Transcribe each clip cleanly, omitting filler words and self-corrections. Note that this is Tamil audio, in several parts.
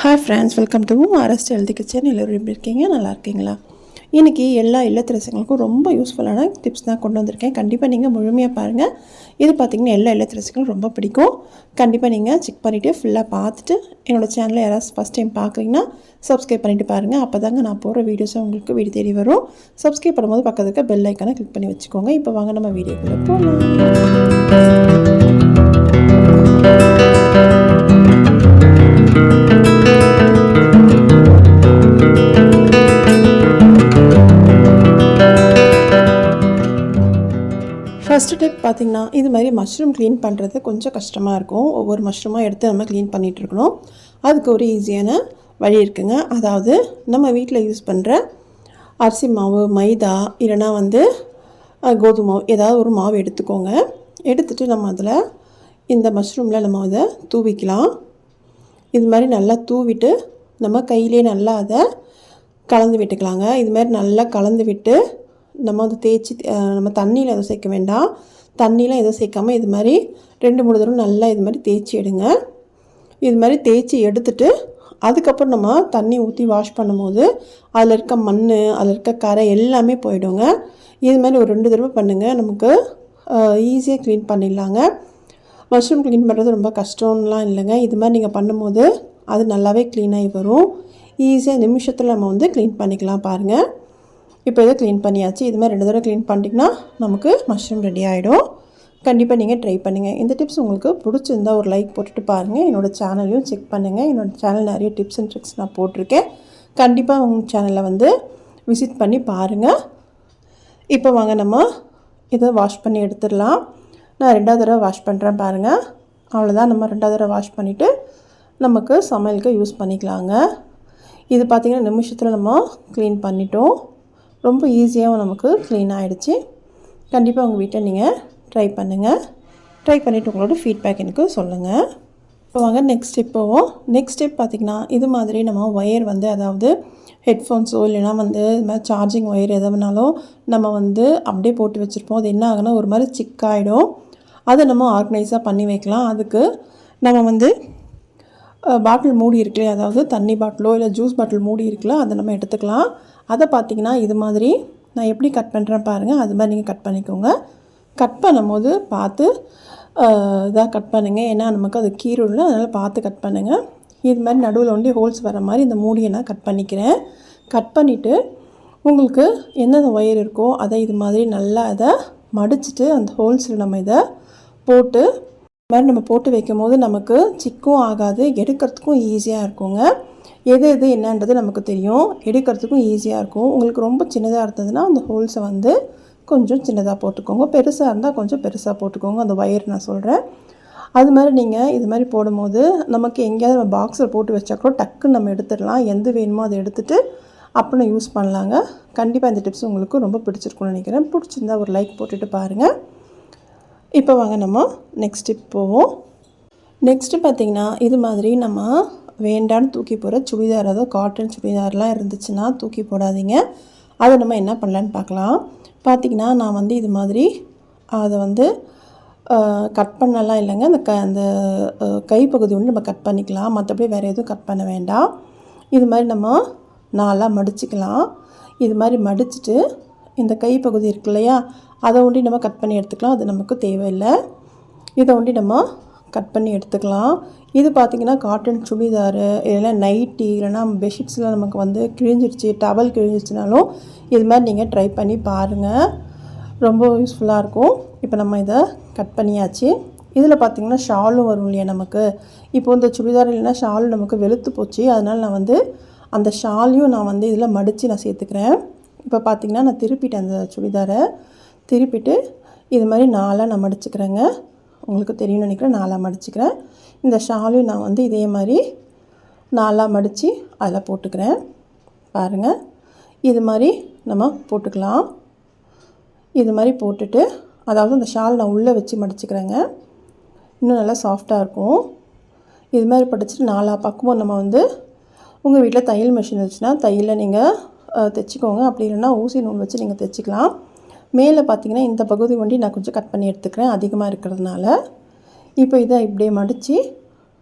Hi friends, welcome to RS healthy kitchen. எல்லோரும் எப்படி இருக்கீங்க? நல்லா இருக்கீங்களா? இன்றைக்கி எல்லா இல்லத்தரசிகளுக்கும் ரொம்ப யூஸ்ஃபுல்லான டிப்ஸ் தான் கொண்டு வந்திருக்கேன். கண்டிப்பாக நீங்கள் முழுமையாக பாருங்கள். இது பார்த்திங்கன்னா எல்லா இல்லத்தரசிகளும் ரொம்ப பிடிக்கும். கண்டிப்பாக நீங்கள் செக் பண்ணிவிட்டு ஃபுல்லாக பார்த்துட்டு என்னோடய சேனலை யாராவது ஃபஸ்ட் டைம் பார்க்குறீங்கன்னா சப்ஸ்கிரைப் பண்ணிவிட்டு பாருங்கள். அப்போ தாங்க நான் போகிற வீடியோஸை உங்களுக்கு வீடு தேடி வரும். சப்ஸ்கிரைப் பண்ணும்போது பக்கத்துக்கு பெல் ஐக்கானை கிளிக் பண்ணி வச்சுக்கோங்க. இப்போ வாங்க நம்ம வீடியோக்குள்ளே போகலாம். ஃபஸ்ட்டு டிப் பார்த்திங்கன்னா, இது மாதிரி மஷ்ரூம் க்ளீன் பண்ணுறது கொஞ்சம் கஷ்டமாக இருக்கும். ஒவ்வொரு மஷ்ரூமாக எடுத்து நம்ம க்ளீன் பண்ணிகிட்ருக்கணும். அதுக்கு ஒரு ஈஸியான வழி இருக்குங்க. அதாவது நம்ம வீட்டில் யூஸ் பண்ணுற அரிசி மாவு, மைதா இல்லைனா கோதுமை மாவு, ஏதாவது ஒரு மாவு எடுத்துக்கோங்க. எடுத்துகிட்டு நம்ம அதில் இந்த மஷ்ரூமில் நம்ம அதை தூவிக்கலாம். இது மாதிரி நல்லா தூவிட்டு நம்ம கையிலே நல்லா அதை கலந்து விட்டுக்கலாங்க. இது மாதிரி நல்லா கலந்து விட்டு நம்ம தேய்ச்சி நம்ம தண்ணியில் எதுவும் சேர்க்க வேண்டாம். தண்ணிலாம் எதுவும் சேர்க்காமல் இது மாதிரி 2-3 தடவை நல்லா இது மாதிரி தேய்ச்சி எடுங்க. இது மாதிரி தேய்ச்சி எடுத்துட்டு அதுக்கப்புறம் நம்ம தண்ணி ஊற்றி வாஷ் பண்ணும்போது அதில் இருக்க மண், அதில் இருக்க கரை எல்லாமே போயிடுங்க. இது மாதிரி ஒரு 2 தடவை பண்ணுங்கள். நமக்கு ஈஸியாக க்ளீன் பண்ணிடலாங்க. மஷ்ரூம் க்ளீன் பண்ணுறது ரொம்ப கஷ்டம்லாம் இல்லைங்க. இது மாதிரி நீங்கள் பண்ணும்போது அது நல்லாவே க்ளீனாகி வரும். ஈஸியாக நிமிஷத்தில் நம்ம க்ளீன் பண்ணிக்கலாம் பாருங்கள். இப்போ இதை க்ளீன் பண்ணியாச்சு. இது மாதிரி 2 தடவை க்ளீன் பண்ணிட்டிங்கன்னா நமக்கு மஷ்ரூம் ரெடி ஆகிடும். கண்டிப்பாக நீங்கள் ட்ரை பண்ணுங்கள். இந்த டிப்ஸ் உங்களுக்கு பிடிச்சிருந்தால் ஒரு லைக் போட்டுட்டு பாருங்கள். என்னோடய சேனலையும் செக் பண்ணுங்கள். என்னோடய சேனல் நிறைய டிப்ஸ் அண்ட் ட்ரிக்ஸ் நான் போட்டிருக்கேன். கண்டிப்பாக உங்கள் சேனலில் விசிட் பண்ணி பாருங்கள். இப்போ வாங்க நம்ம இதை வாஷ் பண்ணி எடுத்துடலாம். நான் 2வது தடவை வாஷ் பண்ணுறேன் பாருங்கள். அவ்வளோதான். நம்ம 2வது தடவை வாஷ் பண்ணிவிட்டு நமக்கு சமையலுக்கு யூஸ் பண்ணிக்கலாங்க. இது பார்த்திங்கன்னா நிமிஷத்தில் நம்ம க்ளீன் பண்ணிட்டோம். ரொம்ப ஈஸியாகவும் நமக்கு க்ளீன் ஆகிடுச்சு. கண்டிப்பாக உங்கள் வீட்டை நீங்கள் ட்ரை பண்ணுங்கள். ட்ரை பண்ணிவிட்டு உங்களோட ஃபீட்பேக் எனக்கு சொல்லுங்கள். இப்போ வாங்க நெக்ஸ்ட் ஸ்டெப் போவோம். நெக்ஸ்ட் ஸ்டெப் பார்த்திங்கன்னா, இது மாதிரி நம்ம ஒயர் அதாவது ஹெட்ஃபோன்ஸோ இல்லைனா இது மாதிரி சார்ஜிங் ஒயர் எதுனாலும் நம்ம அப்படியே போட்டு வச்சுருப்போம். அது என்ன ஆகுனா ஒரு மாதிரி சிக்காயிடும். அதை நம்ம ஆர்கனைஸாக பண்ணி வைக்கலாம். அதுக்கு நம்ம பாட்டில் மூடி இருக்குல்ல, அதாவது தண்ணி பாட்டிலோ இல்லை ஜூஸ் பாட்டில் மூடி இருக்குல்ல, அதை நம்ம எடுத்துக்கலாம். அதை பார்த்திங்கன்னா இது மாதிரி நான் எப்படி கட் பண்ணுறேன் பாருங்கள். அது மாதிரி நீங்கள் கட் பண்ணிக்கோங்க. கட் பண்ணும்போது பார்த்து இதாக கட் பண்ணுங்கள். ஏன்னா நமக்கு அது கீறுல, அதனால் பார்த்து கட் பண்ணுங்கள். இது மாதிரி நடுவில் ஹோல்ஸ் வர மாதிரி இந்த மூடியை நான் கட் பண்ணிக்கிறேன். கட் பண்ணிவிட்டு உங்களுக்கு எந்தெந்த ஒயர் இருக்கோ அதை இது மாதிரி நல்லா அதை மடிச்சுட்டு அந்த ஹோல்ஸில் நம்ம இதை போட்டு மாதிரி நம்ம போட்டு வைக்கும் போது நமக்கு சிக்கும் ஆகாது, எடுக்கிறதுக்கும் ஈஸியாக இருக்குங்க. எது என்னன்றது நமக்கு தெரியும், எடுக்கிறதுக்கும் ஈஸியாக இருக்கும். உங்களுக்கு ரொம்ப சின்னதாக இருந்ததுன்னா அந்த ஹோல்ஸை கொஞ்சம் சின்னதாக போட்டுக்கோங்க. பெருசாக இருந்தால் கொஞ்சம் பெருசாக போட்டுக்கோங்க. அந்த ஒயர் நான் சொல்கிறேன். அது மாதிரி நீங்கள் இது மாதிரி போடும்போது நமக்கு எங்கேயாவது நம்ம பாக்ஸில் போட்டு வச்சா கூட டக்குன்னு நம்ம எடுத்துடலாம். எந்த வேணுமோ அதை எடுத்துகிட்டு அப்புறம் யூஸ் பண்ணலாங்க. கண்டிப்பாக இந்த டிப்ஸ் உங்களுக்கு ரொம்ப பிடிச்சிருக்குன்னு நினைக்கிறேன். பிடிச்சிருந்தா ஒரு லைக் போட்டுட்டு பாருங்கள். இப்போ வாங்க நம்ம நெக்ஸ்ட் டிப் போவோம். நெக்ஸ்ட்டு பார்த்திங்கன்னா, இது மாதிரி நம்ம வேண்டான்னு தூக்கி போகிற சுடிதார், அதாவது காட்டன் சுடிதார்லாம் இருந்துச்சுன்னா தூக்கி போடாதீங்க. அதை நம்ம என்ன பண்ணலான்னு பார்க்கலாம். பார்த்திங்கன்னா நான் இது மாதிரி அதை கட் பண்ணலாம் இல்லைங்க. அந்த கைப்பகுதி நம்ம கட் பண்ணிக்கலாம். மற்றபடி வேறு எதுவும் கட் பண்ண வேண்டாம். இது மாதிரி நம்ம நாளாக மடிச்சுக்கலாம். இது மாதிரி மடிச்சுட்டு இந்த கைப்பகுதி இருக்கு இல்லையா, அதை நம்ம கட் பண்ணி எடுத்துக்கலாம். அது நமக்கு தேவையில்லை. இதை நம்ம கட் பண்ணி எடுத்துக்கலாம். இது பார்த்திங்கன்னா காட்டன் சுடிதாரு இல்லைன்னா நைட்டி இல்லைனா பெட்ஷீட்ஸில் நமக்கு கிழிஞ்சிடுச்சு, டவல் கிழிஞ்சிடுச்சுனாலும் இது மாதிரி நீங்கள் ட்ரை பண்ணி பாருங்கள். ரொம்ப யூஸ்ஃபுல்லாக இருக்கும். இப்போ நம்ம இதை கட் பண்ணியாச்சு. இதில் பார்த்திங்கன்னா ஷாலும் வரும் இல்லையா நமக்கு. இப்போ இந்த சுடிதார் இல்லைன்னா ஷாலும் நமக்கு வெளுத்து போச்சு. அதனால் நான் அந்த ஷாலையும் நான் இதில் மடித்து நான் சேர்த்துக்கிறேன். இப்போ பார்த்திங்கன்னா நான் திருப்பிட்டேன். அந்த சுடிதாரை திருப்பிட்டு இது மாதிரி நாளாக நான் மடிச்சுக்கிறேங்க. உங்களுக்கு தெரியும்னு நினைக்கிறேன். நாளாக மடிச்சுக்கிறேன். இந்த ஷாலையும் நான் இதே மாதிரி நாளாக மடித்து அதில் போட்டுக்கிறேன் பாருங்கள். இது மாதிரி நம்ம போட்டுக்கலாம். இது மாதிரி போட்டுட்டு அதாவது அந்த ஷால் நான் உள்ளே வச்சு மடிச்சுக்கிறேங்க. இன்னும் நல்லா சாஃப்டாக இருக்கும். இது மாதிரி படிச்சுட்டு நாலா பக்கமும் நம்ம உங்கள் வீட்டில் தையல் மிஷின் இருந்துச்சுன்னா தையலில் நீங்கள் தைச்சிக்கோங்க. அப்படி இல்லைன்னா ஊசி நூல் வச்சு நீங்கள் தைச்சிக்கலாம். மேலே பார்த்திங்கன்னா இந்த பகுதி நான் கொஞ்சம் கட் பண்ணி எடுத்துக்கிறேன், அதிகமாக இருக்கிறதுனால. இப்போ இதை இப்படியே மடித்து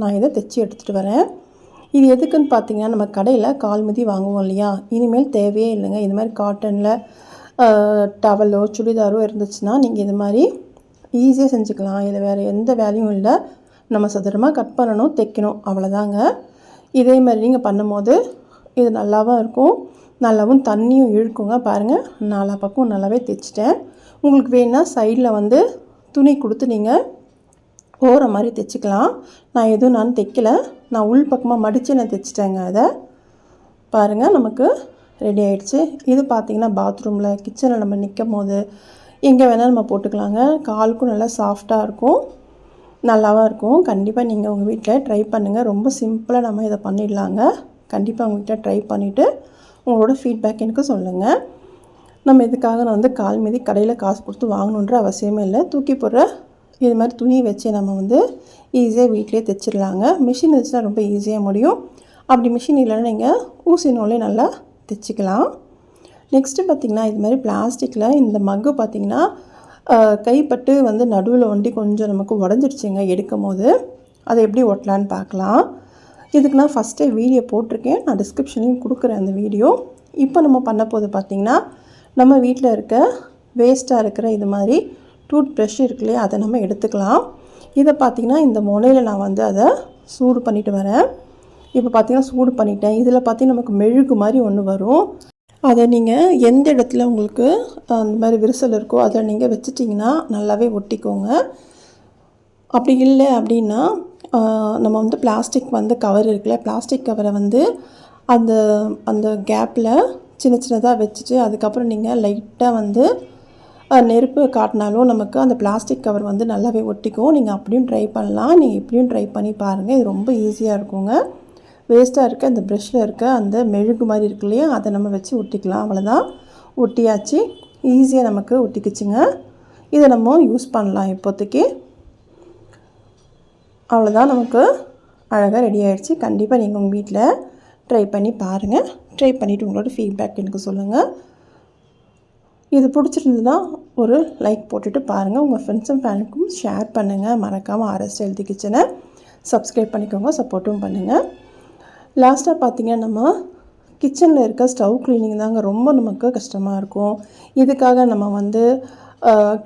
நான் இதை தைச்சி எடுத்துகிட்டு வரேன். இது எதுக்குன்னு பார்த்தீங்கன்னா, நம்ம கடையில் கால் மிதி வாங்குவோம் இல்லையா, இனிமேல் தேவையே இல்லைங்க. இது மாதிரி காட்டனில் டவலோ சுடிதாரோ இருந்துச்சுன்னா நீங்கள் இது மாதிரி ஈஸியாக செஞ்சுக்கலாம். இதில் வேறு எந்த வேலையும் இல்லை. நம்ம சதுரமாக கட் பண்ணணும், தைக்கணும், அவ்வளோதாங்க. இதே மாதிரி நீங்கள் பண்ணும்போது இது நல்லாவும் இருக்கும், நல்லாவும் தண்ணியும் இழுக்குங்க. பாருங்கள், நாலா பக்கம் நல்லாவே தைச்சிட்டேன். உங்களுக்கு வேணுன்னா சைடில் வந்து துணி கொடுத்து நீங்கள் போகிற மாதிரி தைச்சிக்கலாம். நான் எதுவும் நான் தைக்கலை, நான் உள் பக்கமாக மடித்து நான் தைச்சிட்டேங்க. அதை பாருங்கள், நமக்கு ரெடி ஆகிடுச்சு. இது பார்த்திங்கன்னா பாத்ரூமில் கிச்சனில் நம்ம நிற்கும் போது எங்கே வேணால் நம்ம போட்டுக்கலாங்க. காலுக்கும் நல்லா சாஃப்டாக இருக்கும், நல்லாவும் இருக்கும். கண்டிப்பாக நீங்கள் உங்கள் வீட்டில் ட்ரை பண்ணுங்கள். ரொம்ப சிம்பிளாக நம்ம இதை பண்ணிடலாங்க. கண்டிப்பாக உங்கள் வீட்டில் ட்ரை பண்ணிவிட்டு உங்களோட ஃபீட்பேக் எனக்கு சொல்லுங்கள். நம்ம இதுக்காக நான் வந்து கால் மீதி கடையில் காசு கொடுத்து வாங்கணுன்ற அவசியமே இல்லை. தூக்கி போடுற இது மாதிரி துணியை வச்சு நம்ம வந்து ஈஸியாக வீட்டிலே தைச்சிடலாங்க. மிஷின் வச்சுன்னா ரொம்ப ஈஸியாக முடியும். அப்படி மிஷின் இல்லைன்னா நீங்கள் ஊசி நூலே நல்லா தைச்சிக்கலாம். நெக்ஸ்ட்டு பார்த்திங்கன்னா, இது மாதிரி பிளாஸ்டிக்கில் இந்த மக்கு பார்த்திங்கன்னா கைப்பட்டு வந்து நடுவில் ஒண்டி கொஞ்சம் நமக்கு உடஞ்சிடுச்சுங்க. எடுக்கும் போது அதை எப்படி ஒட்டலான்னு பார்க்கலாம். இதுக்கு நான் ஃபஸ்ட்டே வீடியோ போட்டிருக்கேன், நான் டிஸ்கிரிப்ஷன்லையும் கொடுக்குறேன் அந்த வீடியோ. இப்போ நம்ம பண்ண போது பார்த்திங்கன்னா, நம்ம வீட்டில் இருக்க வேஸ்ட்டாக இருக்கிற இது மாதிரி டூத் ப்ரஷ் இருக்கு இல்லையா, அதை நம்ம எடுத்துக்கலாம். இதை பார்த்திங்கன்னா இந்த முனையில் நான் வந்து அதை சூடு பண்ணிவிட்டு வரேன். இப்போ பார்த்திங்கன்னா சூடு பண்ணிட்டேன். இதில் பார்த்திங்கன்னா நமக்கு மெழுகு மாதிரி ஒன்று வரும். அதை நீங்கள் எந்த இடத்துல உங்களுக்கு அந்த மாதிரி விரிசல் இருக்கோ அதை நீங்கள் வச்சிட்டிங்கன்னா நல்லாவே ஒட்டிக்கோங்க. அப்படி இல்லை அப்படின்னா நம்ம வந்து பிளாஸ்டிக் வந்து கவர் இருக்குல்ல, பிளாஸ்டிக் கவரை வந்து அந்த அந்த கேப்பில் சின்ன சின்னதாக வச்சுட்டு அதுக்கப்புறம் நீங்கள் லைட்டாக வந்து நெருப்பு காட்டினாலும் நமக்கு அந்த பிளாஸ்டிக் கவர் வந்து நல்லாவே ஒட்டிக்கும். நீங்கள் அப்படியும் ட்ரை பண்ணலாம், நீங்கள் இப்படியும் ட்ரை பண்ணி பாருங்கள். இது ரொம்ப ஈஸியாக இருக்குங்க. வேஸ்ட்டாக இருக்க அந்த ப்ரெஷ்ஷில் இருக்க அந்த மெழுகு மாதிரி இருக்கு இல்லையா, அதை நம்ம வச்சு ஒட்டிக்கலாம். அவ்வளோதான், ஒட்டியாச்சு. ஈஸியாக நமக்கு ஒட்டிக்கிச்சுங்க. இதை நம்ம யூஸ் பண்ணலாம் இப்போதைக்கு. அவ்வளோதான், நமக்கு அழகாக ரெடி ஆகிடுச்சு. கண்டிப்பாக நீங்கள் உங்கள் வீட்டில் ட்ரை பண்ணி பாருங்கள். ட்ரை பண்ணிவிட்டு உங்களோட ஃபீட்பேக் எனக்கு சொல்லுங்கள். இது பிடிச்சிருந்ததுன்னா ஒரு லைக் போட்டுட்டு பாருங்கள். உங்கள் ஃப்ரெண்ட்ஸ் அண்ட் ஃபேமிலிக்கும் ஷேர் பண்ணுங்கள். மறக்காமல் RS ஹெல்தி கிச்சனை சப்ஸ்கிரைப் பண்ணிக்கோங்க, சப்போர்ட்டும் பண்ணுங்கள். லாஸ்ட்டாக பார்த்திங்கன்னா, நம்ம கிச்சனில் இருக்க ஸ்டவ் க்ளீனிங் தாங்க ரொம்ப நமக்கு கஷ்டமாக இருக்கும். இதுக்காக நம்ம வந்து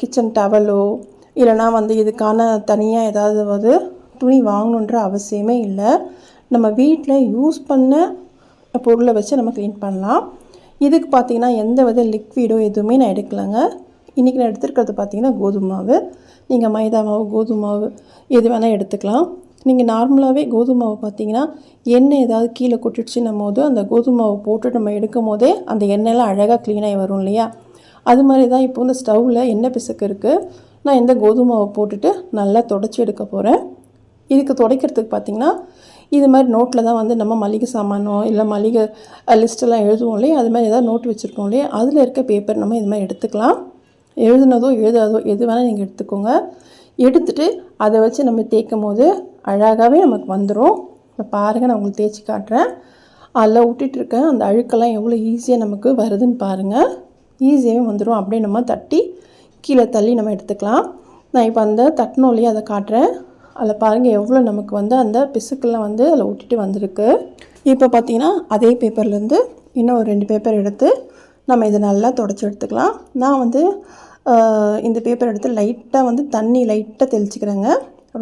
கிச்சன் டவலோ இல்லைனா வந்து இதுக்கான தனியாக ஏதாவது துணி வாங்கணுன்ற அவசியமே இல்லை. நம்ம வீட்டில் யூஸ் பண்ண பொருளை வச்சு நம்ம க்ளீன் பண்ணலாம். இதுக்கு பார்த்திங்கன்னா எந்த வித லிக்விடோ எதுவுமே நான் எடுக்கலைங்க. இன்றைக்கி நான் எடுத்துருக்கிறது பார்த்திங்கன்னா கோதுமை மாவு. நீங்கள் மைதா மாவு, கோதுமை மாவு எது வேணால் எடுத்துக்கலாம். நீங்கள் நார்மலாகவே கோதுமை மாவு பார்த்திங்கன்னா எண்ணெய் ஏதாவது கீழே கொட்டிடுச்சுன்னும் போது அந்த கோதுமை மாவு போட்டு நம்ம எடுக்கும் போதே அந்த எண்ணெயெல்லாம் அழகாக க்ளீனாகி வரும் இல்லையா, அது மாதிரி தான் இப்போ இந்த ஸ்டவ்வில் எண்ணெய் பிசுக்கு இருக்குது. நான் இந்த கோதுமை மாவை போட்டுட்டு நல்லா தொடச்சி எடுக்க போகிறேன். இதுக்கு துடைக்கிறதுக்கு பார்த்திங்கன்னா இது மாதிரி நோட்டில் தான் வந்து நம்ம மளிகை சாமானோ இல்லை மளிகை லிஸ்ட்டெல்லாம் எழுதுவோம் இல்லையா, அது மாதிரி ஏதாவது நோட்டு வச்சுருக்கோம் இல்லையா, அதில் இருக்க பேப்பர் நம்ம இது மாதிரி எடுத்துக்கலாம். எழுதுனதோ எழுதாதோ எது வேணால் நீங்கள் எடுத்துக்கோங்க. எடுத்துகிட்டு அதை வச்சு நம்ம தேய்க்கும் போது அழகாகவே நமக்கு வந்துடும். இப்போ பாருங்கள், நான் உங்களுக்கு தேய்ச்சி காட்டுறேன். அதில் விட்டுட்டுருக்கேன் அந்த அழுக்கெல்லாம் எவ்வளோ ஈஸியாக நமக்கு வருதுன்னு பாருங்கள். ஈஸியாகவே வந்துடும். அப்படியே நம்ம தட்டி கீழே தள்ளி நம்ம எடுத்துக்கலாம். நான் இப்போ அந்த தட்டணும் இல்லையா, அதை காட்டுறேன். அதில் பாருங்கள் எவ்வளோ நமக்கு வந்து அந்த பிசுக்கெல்லாம் வந்து அதில் விட்டுட்டு வந்திருக்கு. இப்போ பார்த்திங்கன்னா அதே பேப்பர்லேருந்து இன்னும் ஒரு 2 பேப்பர் எடுத்து நம்ம இதை நல்லா தொடச்சி எடுத்துக்கலாம். நான் வந்து இந்த பேப்பர் எடுத்து லைட்டாக வந்து தண்ணி லைட்டாக தெளிச்சிக்கிறேங்க.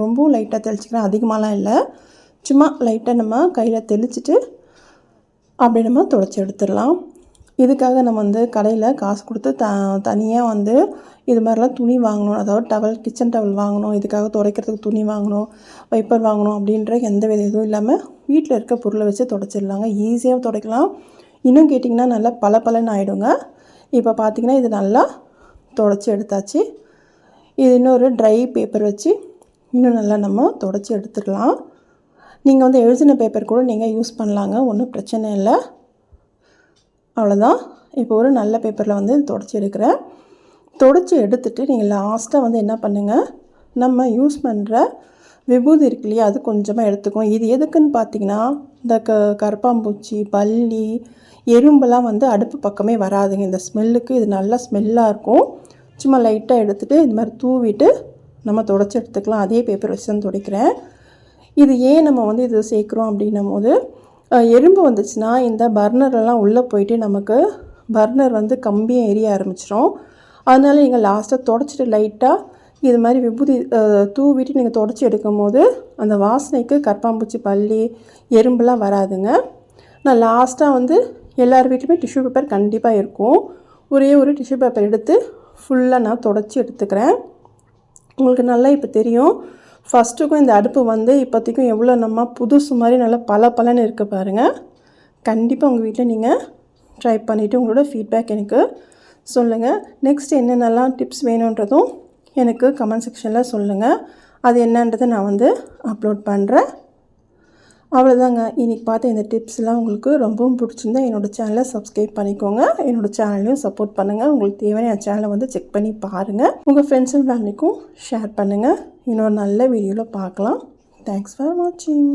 ரொம்பவும் லைட்டாக தெளிச்சிக்கிறேன், அதிகமாகலாம் இல்லை. சும்மா லைட்டாக நம்ம கையில் தெளிச்சிட்டு அப்படி நம்ம தொடச்சி எடுத்துடலாம். இதுக்காக நம்ம வந்து கடையில் காசு கொடுத்து தனியாக வந்து இது மாதிரிலாம் துணி வாங்கணும், அதாவது டவல், கிச்சன் டவல் வாங்கணும், இதுக்காக துடைக்கிறதுக்கு துணி வாங்கணும், வைப்பர் வாங்கணும் அப்படின்ற எந்த வித இதுவும் இல்லாமல் வீட்டில் இருக்க பொருளை வச்சு துடைச்சிடலாங்க. ஈஸியாக துடைக்கலாம். இன்னும் கேட்டிங்கன்னா நல்லா பளபளன்னு ஆகிடுங்க. இப்போ பார்த்திங்கன்னா இது நல்லா துடைச்சி எடுத்தாச்சு. இது இன்னொரு ட்ரை பேப்பர் வச்சு இன்னும் நல்லா நம்ம துடைச்சி எடுத்துக்கலாம். நீங்கள் வந்து எழுதின பேப்பர் கூட நீங்கள் யூஸ் பண்ணலாங்க, ஒன்றும் பிரச்சனை இல்லை. அவ்வளோதான். இப்போ ஒரு நல்ல பேப்பரில் வந்து துடைச்சி எடுக்கிறேன். துடைச்சி எடுத்துகிட்டு நீங்கள் லாஸ்ட்டாக வந்து என்ன பண்ணுங்கள், நம்ம யூஸ் பண்ணுற விபூதி இருக்கு இல்லையா, அது கொஞ்சமாக எடுத்துக்கணும். இது எதுக்குன்னு பார்த்தீங்கன்னா, இந்த கரப்பாம்பூச்சி, பல்லி, எறும்பெல்லாம் வந்து அடுப்பு பக்கமே வராதுங்க. இந்த ஸ்மெல்லுக்கு இது நல்லா ஸ்மெல்லாக இருக்கும். சும்மா லைட்டாக எடுத்துகிட்டு இது மாதிரி தூவிட்டு நம்ம துடைச்சி எடுத்துக்கலாம். அதே பேப்பர் வச்சு தான் துடைக்கிறேன். இது ஏன் நம்ம வந்து இது சேர்க்குறோம் அப்படின்னும் போது எறும்பு வந்துச்சுன்னா இந்த பர்னரெல்லாம் உள்ளே போயிட்டு நமக்கு பர்னர் வந்து கம்பியாக எரிய ஆரம்பிச்சிடும். அதனால நீங்கள் லாஸ்ட்டாக தொடச்சிட்டு லைட்டாக இது மாதிரி விபூதி தூவிட்டு நீங்கள் தொடச்சி எடுக்கும் போது அந்த வாசனைக்கு கரப்பாம்பூச்சி, பல்லி, எறும்புலாம் வராதுங்க. நான் லாஸ்ட்டாக வந்து எல்லார் வீட்லையுமே டிஷ்யூ பேப்பர் கண்டிப்பாக இருக்கும். ஒரே ஒரு டிஷ்யூ பேப்பர் எடுத்து ஃபுல்லாக நான் தொடச்சி எடுத்துக்கிறேன். உங்களுக்கு நல்லா இப்போ தெரியும். ஃபஸ்ட்டுக்கும் இந்த அடுப்பு வந்து இப்போதைக்கும் எவ்வளோ நம்ம புதுசு மாதிரி நல்லா பலன்னு இருக்க பாருங்கள். கண்டிப்பாக உங்கள் வீட்டில் நீங்கள் ட்ரை பண்ணிவிட்டு உங்களோட ஃபீட்பேக் எனக்கு சொல்லுங்கள். நெக்ஸ்ட் என்னென்னலாம் டிப்ஸ் வேணுன்றதும் எனக்கு கமெண்ட் செக்ஷனில் சொல்லுங்கள். அது என்னன்றதை நான் வந்து அப்லோட் பண்ணுறேன். அவ்வளோதாங்க. இன்றைக்கி பார்த்த இந்த டிப்ஸ்லாம் உங்களுக்கு ரொம்பவும் பிடிச்சிருந்தா என்னோடய சேனலை சப்ஸ்கிரைப் பண்ணிக்கோங்க. என்னோடய சேனலையும் சப்போர்ட் பண்ணுங்கள். உங்களுக்கு தேவையான என் சேனலை வந்து செக் பண்ணி பாருங்கள். உங்கள் ஃப்ரெண்ட்ஸ் அண்ட் ஃபேமிலிக்கும் ஷேர் பண்ணுங்கள். இன்னொரு நல்ல வீடியோவில் பார்க்கலாம். தேங்க்ஸ் ஃபார் வாட்சிங்.